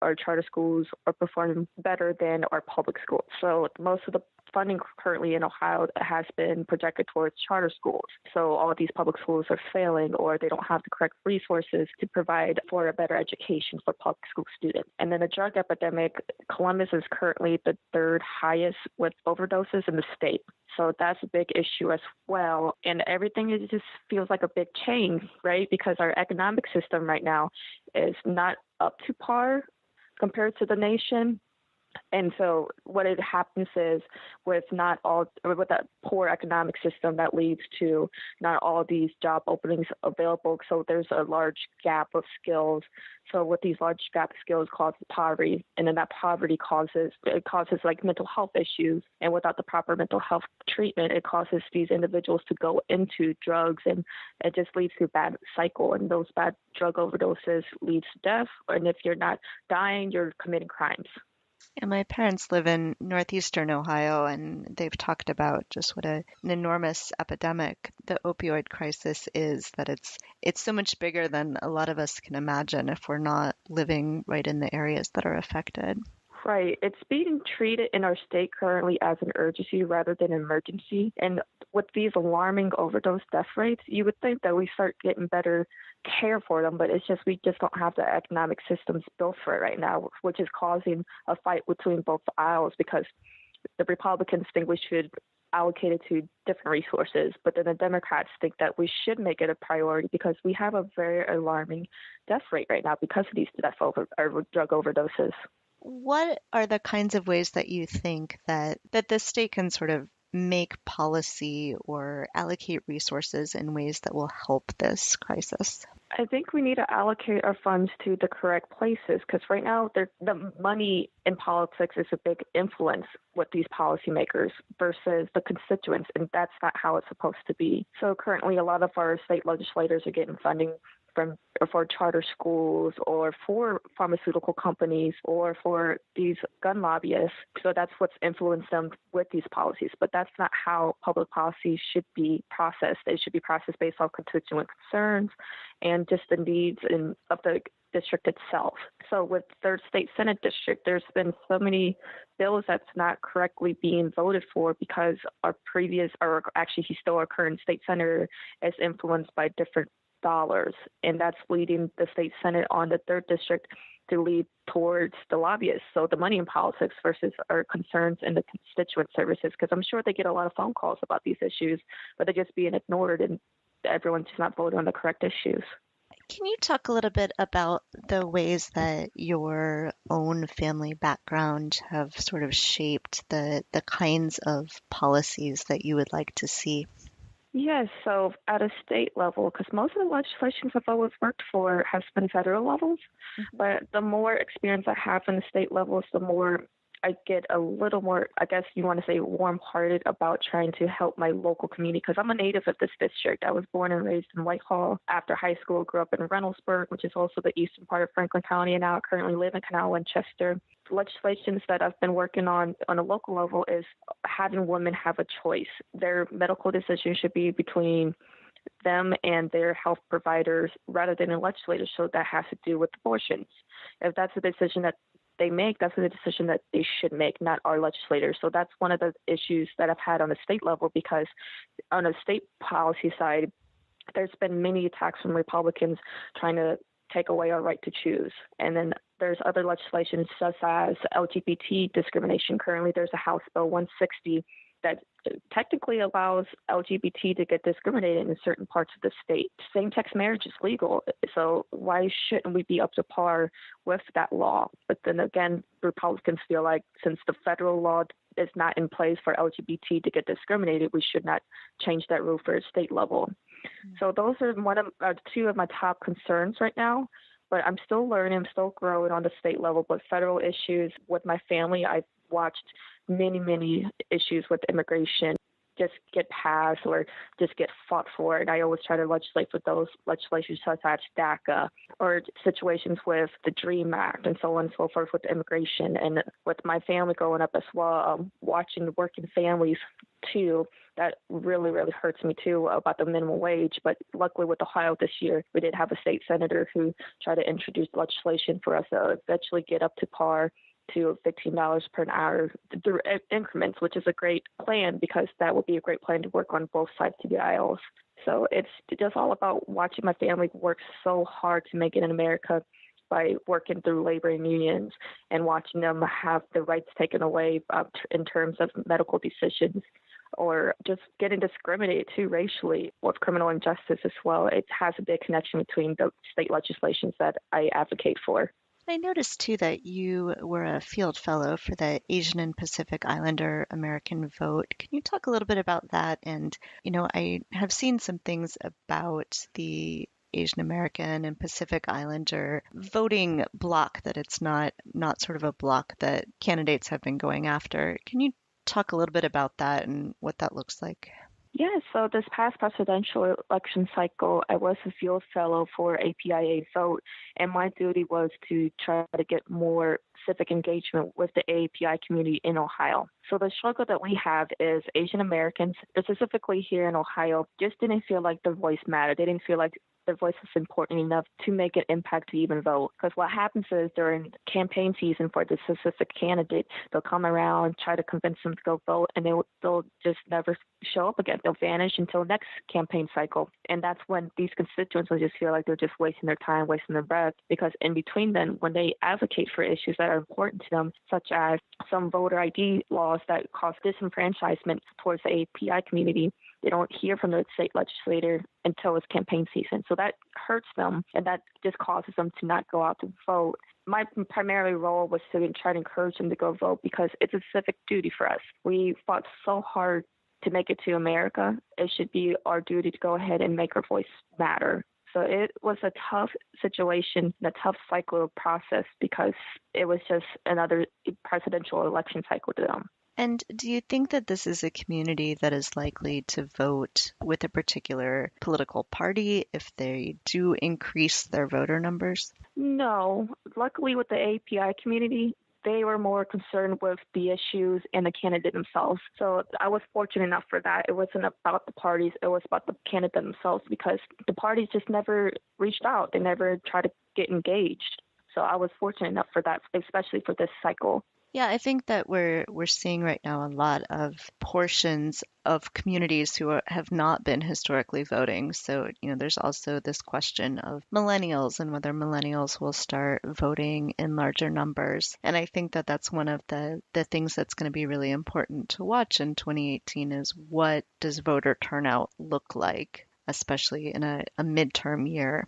our charter schools are performing better than our public schools. So most of the funding currently in Ohio has been projected towards charter schools. So all of these public schools are failing, or they don't have the correct resources to provide for a better education for public school students. And then the drug epidemic, Columbus is currently the third highest with overdoses in the state. So that's a big issue as well. And everything it just feels like a big change, right? Because our economic system right now is not up to par compared to the nation. And so what it happens is with that poor economic system, that leads to not all these job openings available. So there's a large gap of skills. So with these large gap of skills causes poverty, and then that poverty causes like mental health issues. And without the proper mental health treatment, it causes these individuals to go into drugs, and it just leads to a bad cycle. And those bad drug overdoses leads to death. And if you're not dying, you're committing crimes. Yeah, my parents live in northeastern Ohio, and they've talked about just what an enormous epidemic the opioid crisis is, that it's so much bigger than a lot of us can imagine if we're not living right in the areas that are affected. Right. It's being treated in our state currently as an urgency rather than an emergency. And with these alarming overdose death rates, you would think that we start getting better care for them, but it's just we just don't have the economic systems built for it right now, which is causing a fight between both aisles, because the Republicans think we should allocate it to different resources, but then the Democrats think that we should make it a priority because we have a very alarming death rate right now because of these drug overdoses. What are the kinds of ways that you think that the state can sort of make policy or allocate resources in ways that will help this crisis? I think we need to allocate our funds to the correct places, because right now the money in politics is a big influence with these policymakers versus the constituents, and that's not how it's supposed to be. So currently a lot of our state legislators are getting funding for charter schools or for pharmaceutical companies or for these gun lobbyists. So that's what's influenced them with these policies. But that's not how public policy should be processed. It should be processed based on constituent concerns and just the needs of the district itself. So with third state Senate district, there's been so many bills that's not correctly being voted for because he's still our current state senator is influenced by different dollars, and that's leading the state senate on the third district to lead towards the lobbyists. So the money in politics versus our concerns in the constituent services, because I'm sure they get a lot of phone calls about these issues, but they're just being ignored and everyone's just not voting on the correct issues. Can you talk a little bit about the ways that your own family background have sort of shaped the kinds of policies that you would like to see? Yes, so at a state level, because most of the legislations I've always worked for has been federal levels, but the more experience I have in the state levels, the more I get a little more, I guess you want to say, warm-hearted about trying to help my local community, because I'm a native of this district. I was born and raised in Whitehall. After high school, grew up in Reynoldsburg, which is also the eastern part of Franklin County, and now I currently live in Canal Winchester. Legislations that I've been working on a local level is having women have a choice. Their medical decision should be between them and their health providers rather than a legislator, so that has to do with abortions. If that's a decision that they make, that's a decision that they should make, not our legislators. So that's one of the issues that I've had on the state level, because on a state policy side, there's been many attacks from Republicans trying to take away our right to choose. And then there's other legislation such as LGBT discrimination. Currently, there's a House Bill 160 that technically allows LGBT to get discriminated in certain parts of the state. Same-sex marriage is legal, so why shouldn't we be up to par with that law? But then again, Republicans feel like since the federal law is not in place for LGBT to get discriminated, we should not change that rule for a state level. So those are two of my top concerns right now. But I'm still learning, I'm still growing on the state level. But federal issues with my family, I've watched many issues with immigration just get passed or just get fought for. And I always try to legislate for those legislations such as DACA or situations with the DREAM Act and so on and so forth with immigration. And with my family growing up as well, watching the working families too, that really, really hurts me too about the minimum wage. But luckily with Ohio this year, we did have a state senator who tried to introduce legislation for us to eventually get up to par to $15 per hour through increments, which is a great plan because that would be a great plan to work on both sides of the aisles. So it's just all about watching my family work so hard to make it in America by working through labor and unions and watching them have their rights taken away in terms of medical decisions or just getting discriminated too racially with criminal injustice as well. It has a big connection between the state legislations that I advocate for. I noticed too that you were a field fellow for the Asian and Pacific Islander American Vote. Can you talk a little bit about that? And, I have seen some things about the Asian American and Pacific Islander voting block, that it's not sort of a block that candidates have been going after. Can you talk a little bit about that and what that looks like? Yeah, so this past presidential election cycle, I was a field fellow for APIA Vote, and my duty was to try to get more civic engagement with the API community in Ohio. So the struggle that we have is Asian Americans, specifically here in Ohio, just didn't feel like their voice mattered. They didn't feel like their voice was important enough to make an impact to even vote. Because what happens is during campaign season for the specific candidate, they'll come around, try to convince them to go vote, and they'll just never show up again. They'll vanish until next campaign cycle. And that's when these constituents will just feel like they're just wasting their time, wasting their breath, because in between then, when they advocate for issues that are important to them, such as some voter ID laws that cause disenfranchisement towards the API community, they don't hear from the state legislator until it's campaign season. So that hurts them, and that just causes them to not go out to vote. My primary role was to try to encourage them to go vote because it's a civic duty for us. We fought so hard to make it to America. It should be our duty to go ahead and make our voice matter. So it was a tough situation, a tough cycle process because it was just another presidential election cycle to them. And do you think that this is a community that is likely to vote with a particular political party if they do increase their voter numbers? No. Luckily with the API community, they were more concerned with the issues and the candidate themselves. So I was fortunate enough for that. It wasn't about the parties. It was about the candidate themselves because the parties just never reached out. They never tried to get engaged. So I was fortunate enough for that, especially for this cycle. Yeah, I think that we're seeing right now a lot of portions of communities who have not been historically voting. So, there's also this question of millennials and whether millennials will start voting in larger numbers. And I think that that's one of the things that's going to be really important to watch in 2018 is what does voter turnout look like, especially in a midterm year.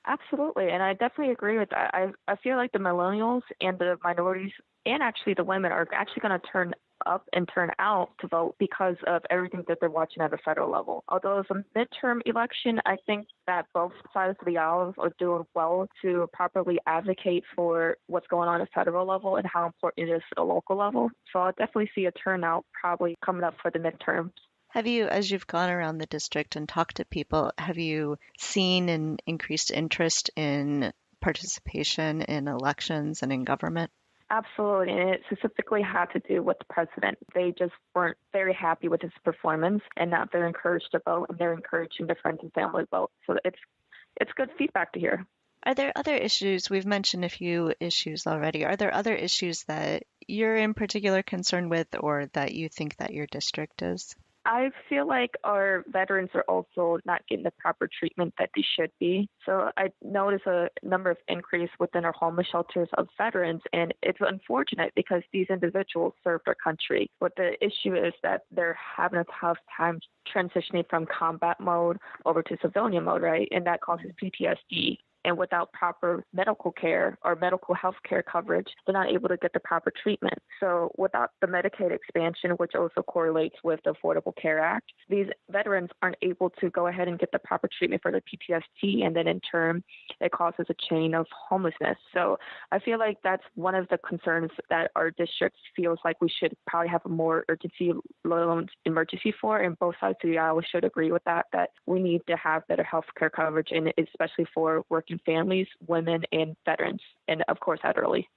Absolutely. And I definitely agree with that. I feel like the millennials and the minorities and actually the women are actually going to turn up and turn out to vote because of everything that they're watching at the federal level. Although it's a midterm election, I think that both sides of the aisle are doing well to properly advocate for what's going on at the federal level and how important it is at the local level. So I'll definitely see a turnout probably coming up for the midterms. Have you, as you've gone around the district and talked to people, have you seen an increased interest in participation in elections and in government? Absolutely, and it specifically had to do with the president. They just weren't very happy with his performance, and now they're encouraged to vote, and they're encouraging their friends and family to vote. So it's good feedback to hear. Are there other issues? We've mentioned a few issues already. Are there other issues that you're in particular concerned with or that you think that your district is? I feel like our veterans are also not getting the proper treatment that they should be. So I notice a number of increase within our homeless shelters of veterans, and it's unfortunate because these individuals serve their country. But the issue is that they're having a tough time transitioning from combat mode over to civilian mode, right? And that causes PTSD. and without proper medical care or medical health care coverage, they're not able to get the proper treatment. So without the Medicaid expansion, which also correlates with the Affordable Care Act, these veterans aren't able to go ahead and get the proper treatment for their PTSD, and then in turn, it causes a chain of homelessness. So I feel like that's one of the concerns that our district feels like we should probably have a more urgency, let alone emergency for, and both sides of the aisle should agree with that we need to have better health care coverage, and especially for working families, women, and veterans, and of course, elderly.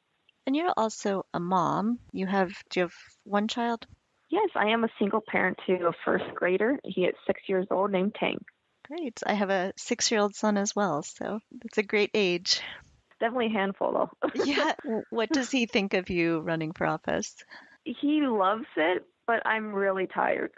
And you're also a mom. Do you have one child? Yes, I am a single parent to a first grader. He is 6 years old, named Tang. Great. I have a 6-year-old son as well, so it's a great age. Definitely a handful, though. Yeah. What does he think of you running for office? He loves it, but I'm really tired.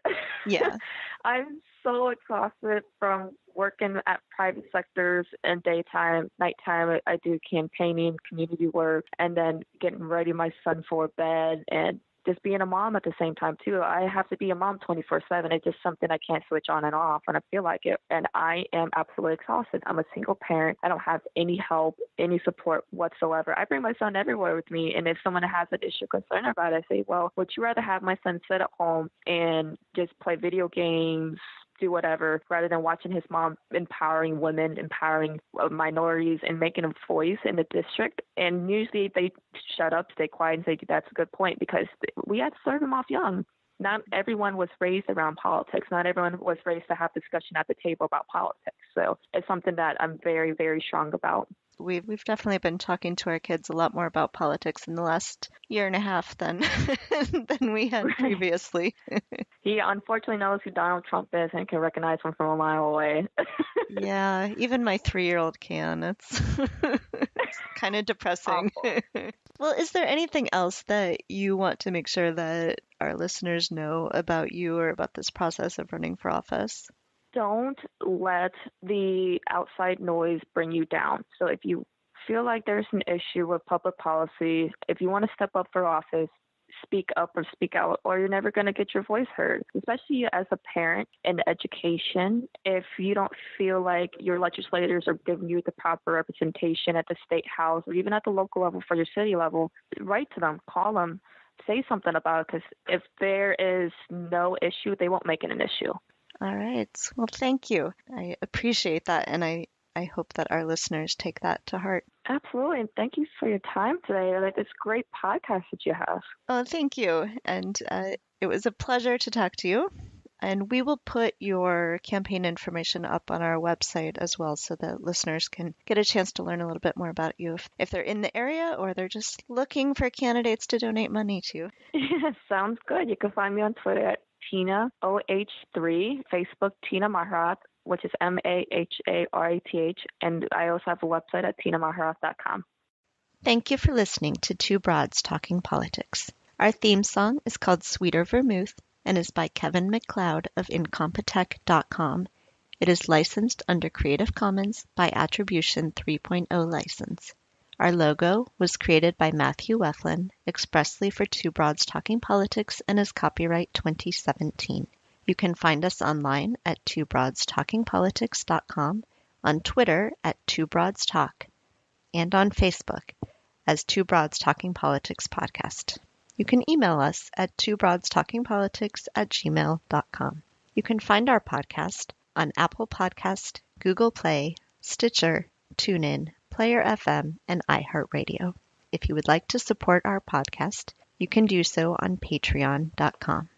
Yeah. I'm so exhausted from working at private sectors in daytime, nighttime. I do campaigning, community work, and then getting ready my son for bed and just being a mom at the same time too. I have to be a mom 24/7. It's just something I can't switch on and off when I feel like it. And I am absolutely exhausted. I'm a single parent. I don't have any help, any support whatsoever. I bring my son everywhere with me. And if someone has an issue concern about it, I say, well, would you rather have my son sit at home and just play video games, do whatever, rather than watching his mom empowering women, empowering minorities, and making a voice in the district? And usually they shut up, stay quiet, and say, that's a good point, because we had to start them off young. Not everyone was raised around politics. Not everyone was raised to have discussion at the table about politics. So it's something that I'm very, very strong about. We've definitely been talking to our kids a lot more about politics in the last year and a half than we had previously. He unfortunately knows who Donald Trump is and can recognize him from a mile away. Yeah, even my 3-year-old can. It's kind of depressing. Well, is there anything else that you want to make sure that our listeners know about you or about this process of running for office? Don't let the outside noise bring you down. So if you feel like there's an issue with public policy, if you want to step up for office, speak up or speak out, or you're never going to get your voice heard, especially as a parent in education. If you don't feel like your legislators are giving you the proper representation at the state house or even at the local level for your city level, write to them, call them, say something about it, because if there is no issue, they won't make it an issue. All right. Well, thank you. I appreciate that, and I hope that our listeners take that to heart. Absolutely. And thank you for your time today. Like this great podcast that you have. Oh, thank you. And it was a pleasure to talk to you. And we will put your campaign information up on our website as well so that listeners can get a chance to learn a little bit more about you if they're in the area or they're just looking for candidates to donate money to. Yeah, sounds good. You can find me on Twitter at Tina OH3, Facebook Tina Maharath, which is Maharath, and I also have a website at tinamaharath.com. Thank you for listening to Two Broads Talking Politics. Our theme song is called Sweeter Vermouth and is by Kevin MacLeod of Incompetech.com. It is licensed under Creative Commons by Attribution 3.0 license. Our logo was created by Matthew Weflin expressly for Two Broads Talking Politics and is copyright 2017. You can find us online at twobroadstalkingpolitics.com, on Twitter at twobroadstalk, and on Facebook as Two Broads Talking Politics Podcast. You can email us at twobroadstalkingpolitics@gmail.com. You can find our podcast on Apple Podcast, Google Play, Stitcher, TuneIn, Player FM, and iHeartRadio. If you would like to support our podcast, you can do so on patreon.com.